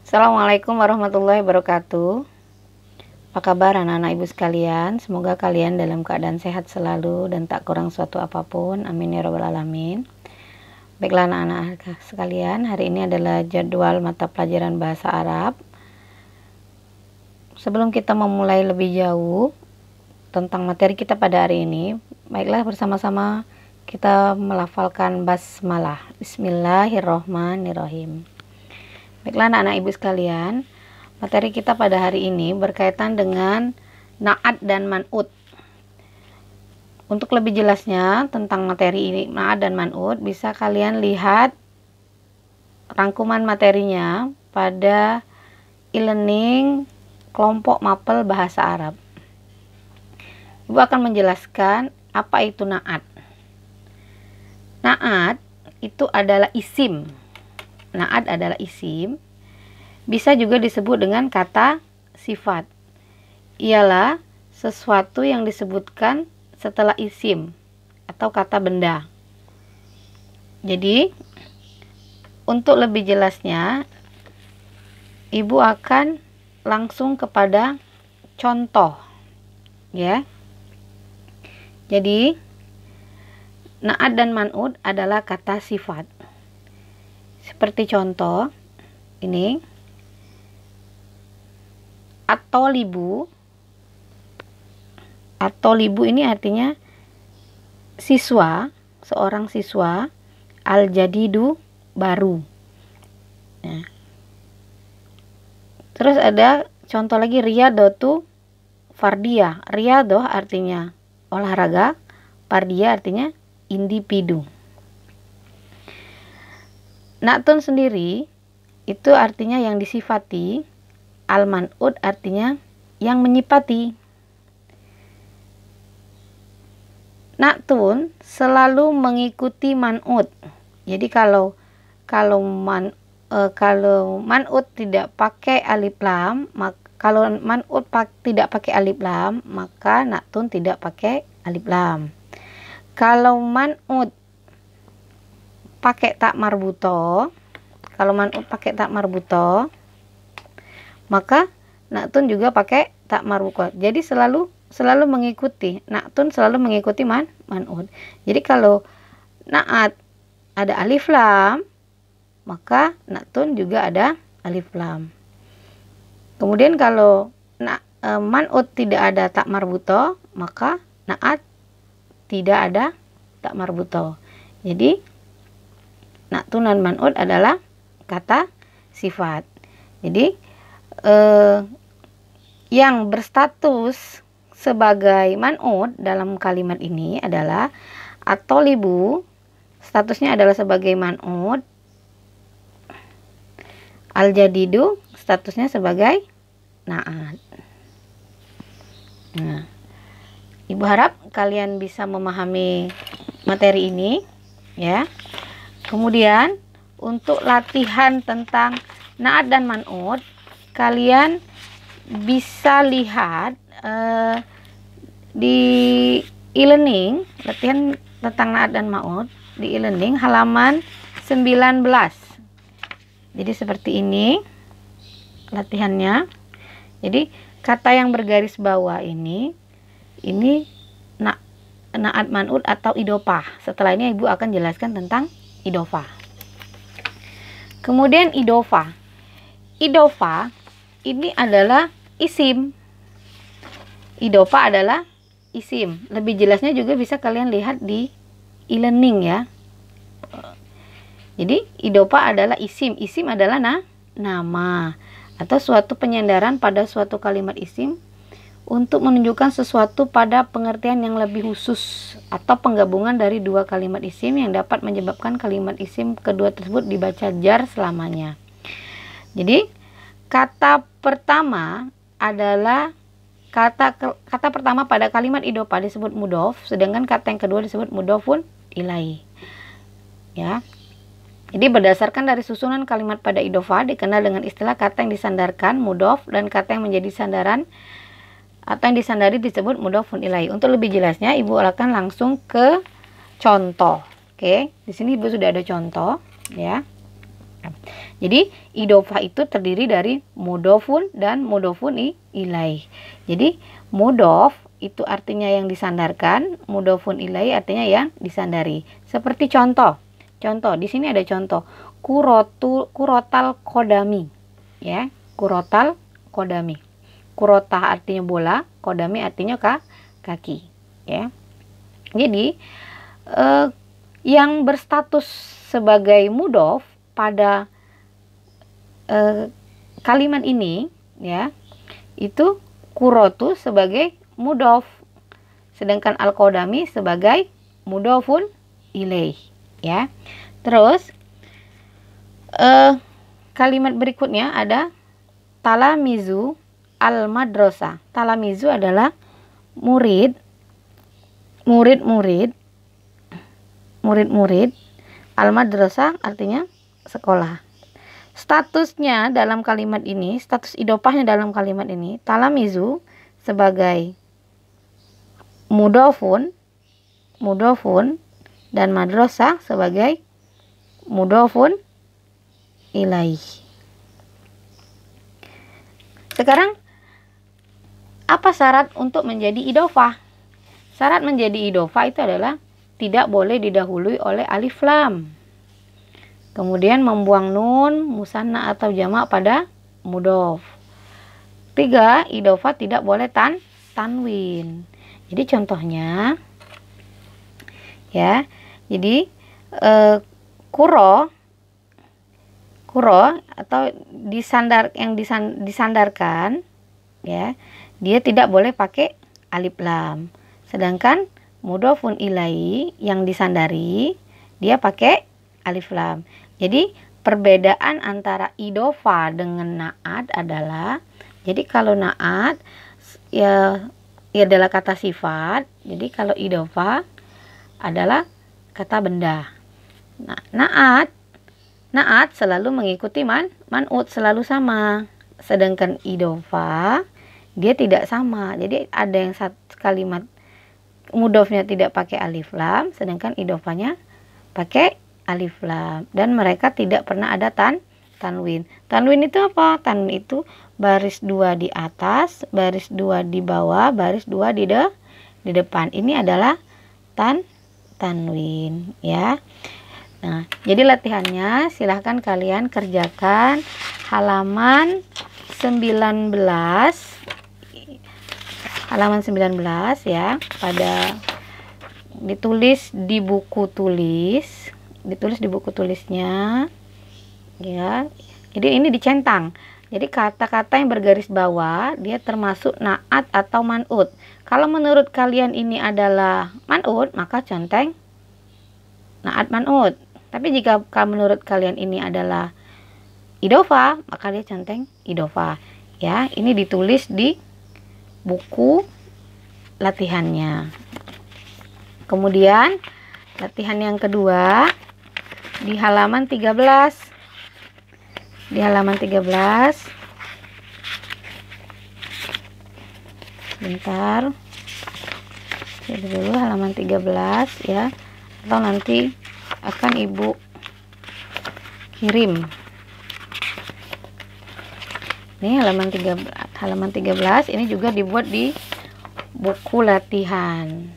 Assalamualaikum warahmatullahi wabarakatuh. Apa kabar anak-anak ibu sekalian? Semoga kalian dalam keadaan sehat selalu dan tak kurang suatu apapun. Amin ya rabbal alamin. Baiklah anak-anak sekalian, hari ini adalah jadwal mata pelajaran bahasa Arab. Sebelum kita memulai lebih jauh tentang materi kita pada hari ini, baiklah bersama-sama kita melafalkan basmalah. Bismillahirrohmanirrohim. Baiklah anak-anak ibu sekalian, materi kita pada hari ini berkaitan dengan na'at dan man'ut. Untuk lebih jelasnya tentang materi ini, na'at dan man'ut, bisa kalian lihat rangkuman materinya pada e-learning kelompok mapel bahasa Arab. Ibu akan menjelaskan apa itu na'at. Na'at itu adalah isim. Na'at adalah isim, bisa juga disebut dengan kata sifat. Ialah sesuatu yang disebutkan setelah isim atau kata benda. Jadi, untuk lebih jelasnya, ibu akan langsung kepada contoh, ya. Jadi, na'at dan man'ut adalah kata sifat. Seperti contoh ini, atau libu ini artinya siswa, seorang siswa, al-jadidu baru. Nah, terus ada contoh lagi, riyadatu fardiyah. Riyadoh artinya olahraga, fardiyah artinya individu. Na'tun sendiri itu artinya yang disifati, al-man'ut artinya yang menyifati. Na'tun selalu mengikuti man'ut. Jadi kalau man'ut tidak pakai alif lam, tidak pakai alif lam, maka na'tun tidak pakai alif lam. Kalau man'ut pakai tak marbuto, maka na'tun juga pakai tak marbuto. Jadi selalu mengikuti, na'tun selalu mengikuti man'ut. Jadi kalau na'at ada alif lam, maka na'tun juga ada alif lam. Kemudian kalau man'ut tidak ada tak marbuto, maka na'at tidak ada tak marbuto. Jadi na'tun dan man'ut adalah kata sifat. Jadi yang berstatus sebagai man'ut dalam kalimat ini adalah at-thalibu, statusnya adalah sebagai man'ut. Al-jadidu statusnya sebagai na'at. Nah, ibu harap kalian bisa memahami materi ini, ya. Kemudian untuk latihan tentang na'at dan man'ut, kalian bisa lihat di e-learning, latihan tentang na'at dan man'ut di e-learning halaman 19. Jadi seperti ini latihannya. Jadi kata yang bergaris bawah ini na'at man'ut atau idofah. Setelah ini ibu akan jelaskan tentang idofah. Kemudian idofah ini adalah isim. Idofah adalah isim. Lebih jelasnya juga bisa kalian lihat di e-learning, ya. Jadi idofah adalah isim. Isim adalah nama atau suatu penyandaran pada suatu kalimat isim untuk menunjukkan sesuatu pada pengertian yang lebih khusus atau penggabungan dari dua kalimat isim yang dapat menyebabkan kalimat isim kedua tersebut dibaca jar selamanya. Jadi kata pertama adalah kata pertama pada kalimat idofah disebut mudhof, sedangkan kata yang kedua disebut mudhofun ilaih. Ya. Jadi berdasarkan dari susunan kalimat pada idofah dikenal dengan istilah kata yang disandarkan mudhof, dan kata yang menjadi sandaran atau yang disandari disebut mudhofun ilaih. Untuk lebih jelasnya ibu akan langsung ke contoh. Oke, di sini ibu sudah ada contoh, ya. Jadi idofah itu terdiri dari mudofun dan mudofun ilaih. Jadi mudof itu artinya yang disandarkan, mudofun ilaih artinya yang disandari. Seperti contoh di sini ada contoh kurotal kodami, ya, kurotal kodami. Kurotah artinya bola, kodami artinya kaki, ya. Jadi yang berstatus sebagai mudof pada kalimat ini, ya, itu kurotu sebagai mudof, sedangkan al-kodami sebagai mudofun ilaih, ya. Terus kalimat berikutnya ada talamizu al-madrasah. Talamizu adalah murid. Al-madrasah artinya sekolah. Statusnya dalam kalimat ini, status idopahnya dalam kalimat ini, talamizu sebagai mudofun dan madrasah sebagai mudofun ilaih. Sekarang apa syarat untuk menjadi idofah? Syarat menjadi idofah itu adalah tidak boleh didahului oleh alif lam. Kemudian membuang nun, musanna atau jamak pada mudof. 3. Idofah tidak boleh tanwin. Jadi contohnya, ya, jadi kuro atau disandarkan, ya, dia tidak boleh pakai alif lam. Sedangkan mudofun ilai yang disandari dia pakai alif lam. Jadi perbedaan antara idofah dengan naat adalah, jadi kalau naat ya adalah kata sifat, jadi kalau idofah adalah kata benda. Nah, naat selalu mengikuti man'ut, selalu sama. Sedangkan idofah dia tidak sama. Jadi ada yang satu kalimat mudofnya tidak pakai alif lam, sedangkan idofahnya pakai alif lam, dan mereka tidak pernah ada tanwin. Tanwin itu apa? Tanwin itu baris 2 di atas, baris 2 di bawah, baris 2 di depan. Ini adalah tanwin, ya. Nah, jadi latihannya silahkan kalian kerjakan halaman 19 ya, pada ditulis di buku tulisnya, ya. Jadi ini dicentang. Jadi kata-kata yang bergaris bawah dia termasuk naat atau man'ut. Kalau menurut kalian ini adalah man'ut, maka centeng naat man'ut. Tapi jika menurut kalian ini adalah idofah, maka dia centeng idofah, ya. Ini ditulis di buku latihannya. Kemudian latihan yang kedua di halaman 13. Di halaman 13. Bentar. Jadi dulu halaman 13, ya. Atau nanti akan Ibu kirim. Ini halaman 13 ini juga dibuat di buku latihan,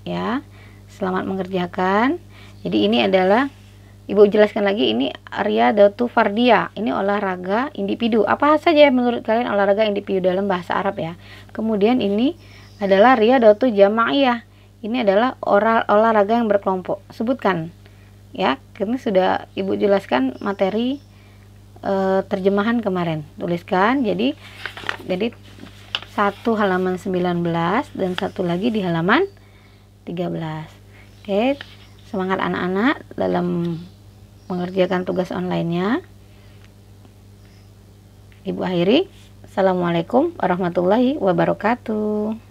ya. Selamat mengerjakan. Jadi ini adalah, Ibu jelaskan lagi, ini riyadatu fardiyah. Ini olahraga individu. Apa saja menurut kalian olahraga individu dalam bahasa Arab, ya. Kemudian ini adalah riyadatu jama'iyah. Ini adalah olahraga yang berkelompok. Sebutkan, ya. Ini sudah Ibu jelaskan materi terjemahan kemarin. Tuliskan. Jadi satu halaman 19 dan satu lagi di halaman 13. Oke, semangat anak-anak dalam mengerjakan tugas online-nya. Ibu akhiri. Assalamualaikum warahmatullahi wabarakatuh.